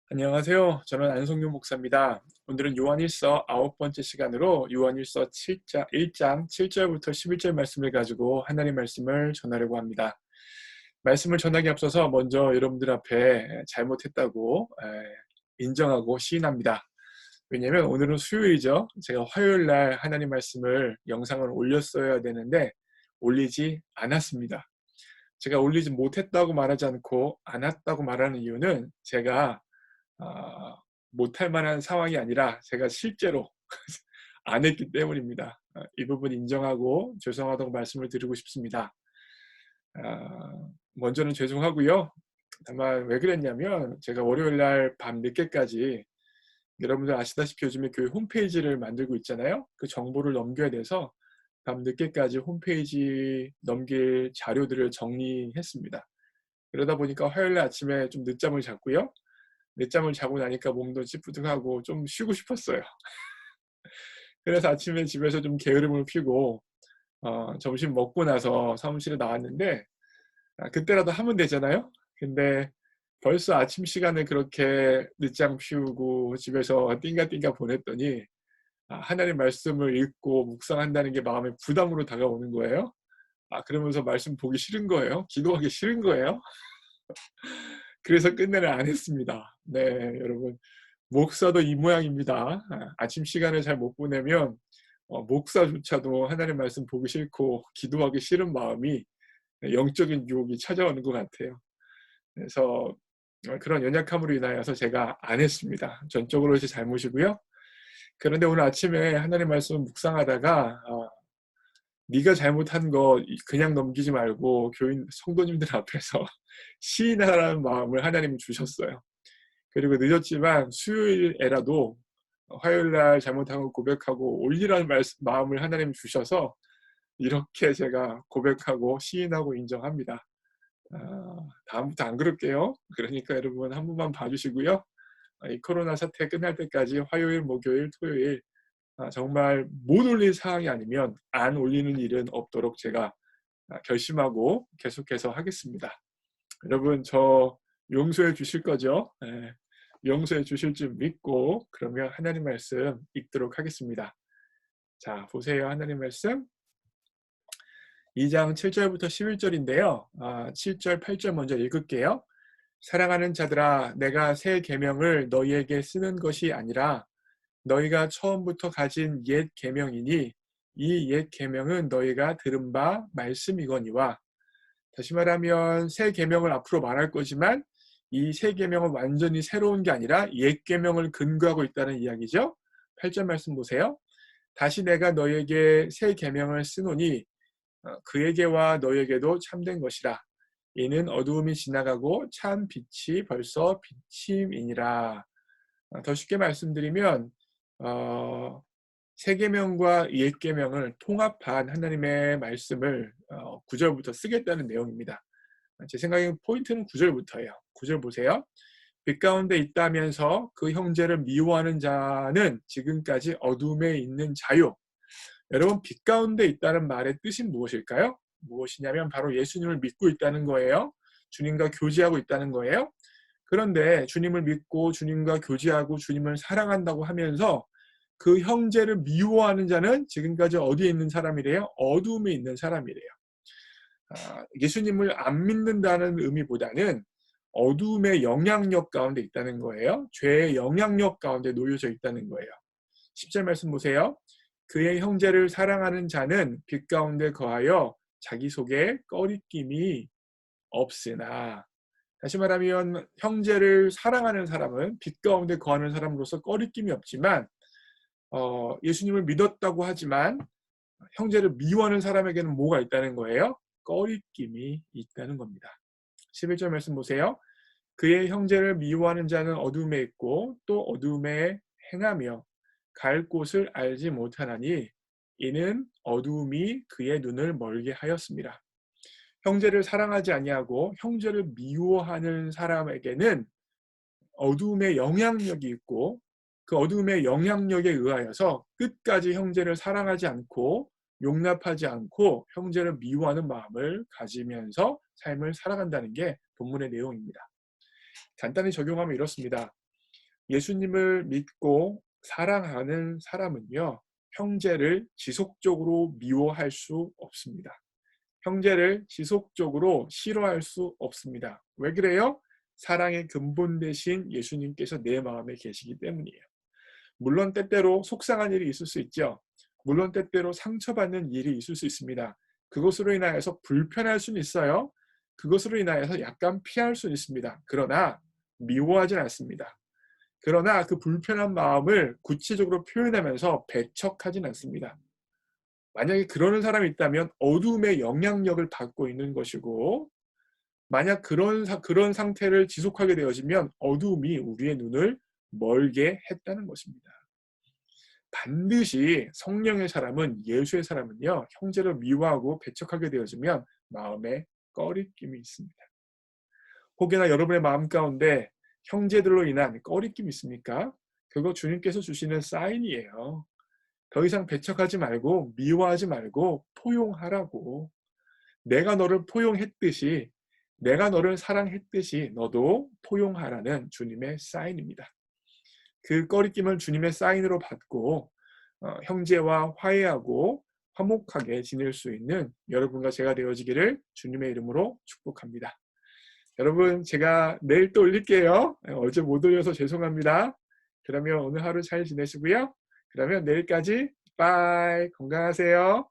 안녕하세요. 저는 안성균 목사입니다. 오늘은 요한일서 9번째 시간으로 요한일서 1장 7절부터 11절 말씀을 가지고 하나님 말씀을 전하려고 합니다. 말씀을 전하기 앞서서 먼저 여러분들 앞에 잘못했다고 인정하고 시인합니다. 왜냐하면 오늘은 수요일이죠. 제가 화요일 날 하나님 말씀을 영상을 올렸어야 되는데 올리지 않았습니다. 제가 올리지 못했다고 말하지 않고 안 했다고 말하는 이유는 제가 못할 만한 상황이 아니라 제가 실제로 안 했기 때문입니다. 이 부분 인정하고 죄송하다고 말씀을 드리고 싶습니다. 먼저는 죄송하고요. 다만 왜 그랬냐면 제가 월요일 날 밤 늦게까지 여러분들 아시다시피 요즘에 교회 홈페이지를 만들고 있잖아요. 그 정보를 넘겨야 돼서 밤 늦게까지 홈페이지 넘길 자료들을 정리했습니다. 그러다 보니까 화요일 날 아침에 좀 늦잠을 잤고요. 늦잠을 자고 나니까 몸도 찌뿌둥하고 좀 쉬고 싶었어요. 그래서 아침에 집에서 좀 게으름을 피우고 점심 먹고 나서 사무실에 나왔는데 그때라도 하면 되잖아요. 근데 벌써 아침 시간에 그렇게 늦잠 피우고 집에서 띵가띵가 보냈더니 하나님 말씀을 읽고 묵상한다는 게 마음에 부담으로 다가오는 거예요. 그러면서 말씀 보기 싫은 거예요. 기도하기 싫은 거예요. 그래서 끝내는 안 했습니다. 네, 여러분. 목사도 이 모양입니다. 아침 시간을 잘 못 보내면 목사조차도 하나님 말씀 보기 싫고 기도하기 싫은 마음이 영적인 유혹이 찾아오는 것 같아요. 그래서 그런 연약함으로 인하여서 제가 안 했습니다. 전적으로 제 잘못이고요. 그런데 오늘 아침에 하나님 말씀 묵상하다가 네가 잘못한 거 그냥 넘기지 말고 교인 성도님들 앞에서 시인하라는 마음을 하나님이 주셨어요. 그리고 늦었지만 수요일에라도 화요일 날 잘못한 걸 고백하고 올리라는 마음을 하나님이 주셔서 이렇게 제가 고백하고 시인하고 인정합니다. 다음부터 안 그럴게요. 그러니까 여러분 한 번만 봐주시고요. 이 코로나 사태 끝날 때까지 화요일, 목요일, 토요일 정말 못 올릴 상황이 아니면 안 올리는 일은 없도록 제가 결심하고 계속해서 하겠습니다. 여러분 저 용서해 주실 거죠? 네. 용서해 주실 줄 믿고 그러면 하나님 말씀 읽도록 하겠습니다. 자, 보세요. 하나님 말씀 2장 7절부터 11절인데요. 7절, 8절 먼저 읽을게요. 사랑하는 자들아, 내가 새 계명을 너희에게 쓰는 것이 아니라 너희가 처음부터 가진 옛 계명이니 이 옛 계명은 너희가 들은 바 말씀이거니와. 다시 말하면 새 계명을 앞으로 말할 거지만 이 새 계명은 완전히 새로운 게 아니라 옛 계명을 근거하고 있다는 이야기죠. 8절 말씀 보세요. 다시 내가 너희에게 새 계명을 쓰노니 그에게와 너희에게도 참된 것이라. 이는 어두움이 지나가고 참 빛이 벌써 비침이니라. 더 쉽게 말씀드리면 새 계명과 옛 계명을 통합한 하나님의 말씀을 9절부터 쓰겠다는 내용입니다. 제 생각엔 포인트는 9절부터예요. 9절 보세요. 빛 가운데 있다면서 그 형제를 미워하는 자는 지금까지 어둠에 있는 자요. 여러분, 빛 가운데 있다는 말의 뜻이 무엇일까요? 무엇이냐면 바로 예수님을 믿고 있다는 거예요. 주님과 교제하고 있다는 거예요. 그런데 주님을 믿고 주님과 교제하고 주님을 사랑한다고 하면서 그 형제를 미워하는 자는 지금까지 어디에 있는 사람이래요? 어둠에 있는 사람이래요. 예수님을 안 믿는다는 의미보다는 어둠의 영향력 가운데 있다는 거예요. 죄의 영향력 가운데 놓여져 있다는 거예요. 10절 말씀 보세요. 그의 형제를 사랑하는 자는 빛 가운데 거하여 자기 속에 꺼리낌이 없으나. 다시 말하면 형제를 사랑하는 사람은 빛 가운데 거하는 사람으로서 꺼리낌이 없지만 예수님을 믿었다고 하지만 형제를 미워하는 사람에게는 뭐가 있다는 거예요? 꺼리낌이 있다는 겁니다. 11절 말씀 보세요. 그의 형제를 미워하는 자는 어둠에 있고 또 어둠에 행하며 갈 곳을 알지 못하나니 이는 어둠이 그의 눈을 멀게 하였습니다. 형제를 사랑하지 아니하고 형제를 미워하는 사람에게는 어둠의 영향력이 있고 그 어둠의 영향력에 의하여서 끝까지 형제를 사랑하지 않고 용납하지 않고 형제를 미워하는 마음을 가지면서 삶을 살아간다는 게 본문의 내용입니다. 간단히 적용하면 이렇습니다. 예수님을 믿고 사랑하는 사람은요, 형제를 지속적으로 미워할 수 없습니다. 형제를 지속적으로 싫어할 수 없습니다. 왜 그래요? 사랑의 근본 되신 예수님께서 내 마음에 계시기 때문이에요. 물론 때때로 속상한 일이 있을 수 있죠. 물론 때때로 상처받는 일이 있을 수 있습니다. 그것으로 인하여서 불편할 수는 있어요. 그것으로 인하여서 약간 피할 수는 있습니다. 그러나 미워하진 않습니다. 그러나 그 불편한 마음을 구체적으로 표현하면서 배척하진 않습니다. 만약에 그러는 사람이 있다면 어둠의 영향력을 받고 있는 것이고, 만약 그런 상태를 지속하게 되어지면 어둠이 우리의 눈을 멀게 했다는 것입니다. 반드시 성령의 사람은, 예수의 사람은요, 형제를 미워하고 배척하게 되어지면 마음에 꺼리낌이 있습니다. 혹여나 여러분의 마음 가운데 형제들로 인한 꺼리낌이 있습니까? 그거 주님께서 주시는 사인이에요. 더 이상 배척하지 말고 미워하지 말고 포용하라고. 내가 너를 포용했듯이, 내가 너를 사랑했듯이 너도 포용하라는 주님의 사인입니다. 그 꺼리낌을 주님의 사인으로 받고 형제와 화해하고 화목하게 지낼 수 있는 여러분과 제가 되어지기를 주님의 이름으로 축복합니다. 여러분, 제가 내일 또 올릴게요. 어제 못 올려서 죄송합니다. 그러면 오늘 하루 잘 지내시고요. 그러면 내일까지 빠이, 건강하세요.